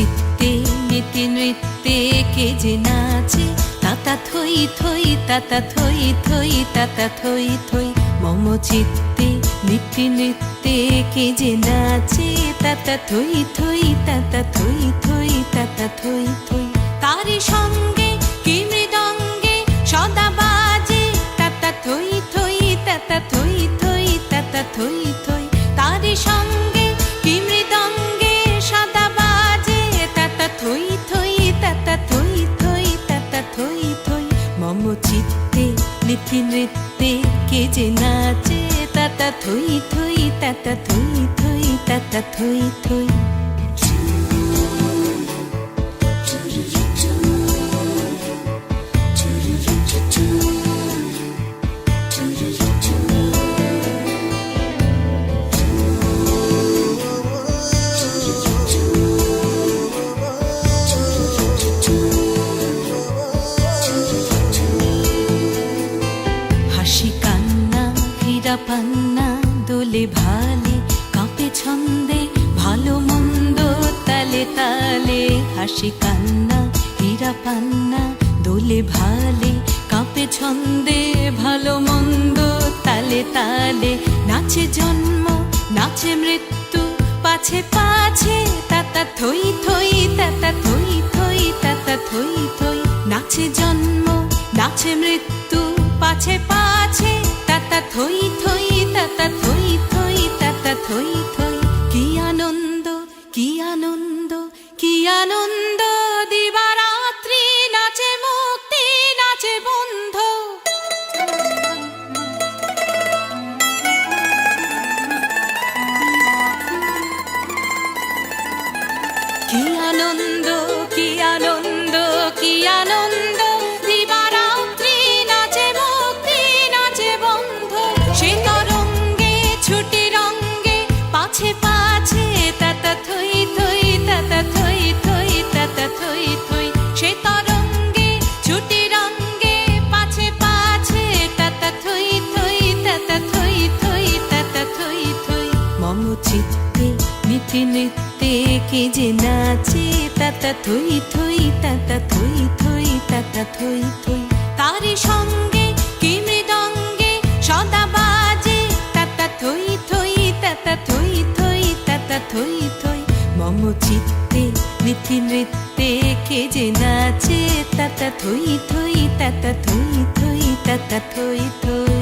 চিত্তে নীতি নৃত্যে কে যে নাচে, তাতা থই থই তাতা থই থই তাতা থই থই। মম চিত্তে নীতি নৃত্যে কে যে নাচে, তাতা থই থই তাতা থই থই তাতা থই থই। তারি সঙ্গে কি মৃদঙ্গে সদা বাজে, তাতা থই থই তাতা থই থই তাতা থই থই। তারি সঙ্গে কি মৃদঙ্গে সদা বাজে, তাতা থই থই তাতা থই থই তাতা থই থই। মম চিত্তে নীতি নৃত্যে কে যে নাচে, তাতা থই থই তাতা থই থই তাতা থই থই। হাসি কান্না হীরা পান্না দোলে ভালে, কাঁপে ছন্দে ভালো মন্দ তালে তালে। হাসি কান্না হীরা পান্না দোলে ভালে, কাঁপে ছন্দে ভালো মন্দ তালে তালে। নাচে জন্ম নাচে মৃত্যু পাছে পাছে, তাতা থই থই তাতা থই থই তাতা থই থই। নাচে জন্ম নাচে মৃত্যু পাছে পাছে, তাতা থই থই তাতা থই থই তাতা থই থই। কি আনন্দ কি আনন্দ কি আনন্দ, দিবারাত্রি নাচে মুক্তি নাচে বন্ধ। কি আনন্দ কি আনন্দ কি আনন্দ, দিবারাত্রি নাচে মুক্তি নাচে বন্ধ। সে তরঙ্গে ছুটি রঙ্গে পাছে পাছে, তাতা থই থই তাতা থই থই তাতা থই থই। সে তরঙ্গে ছুটি রঙ্গে পাছে পাছে, তাতা থই থই তাতা থই থই তাতা থই থই। মম চিত্তে নীতি নৃত্যে কে যে নাচে, তাতা থই থই তাতা থই থই তাতা থই থই। তারি সঙ্গে কি মৃদঙ্গে সদা বাজে, তাতা থই থই তাতা থই থই তাতা থই থই। মম চিত্তে নীতি নৃত্যে কে যে নাচে, তাতা থই থই তাতা থই থই তাতা থই থই।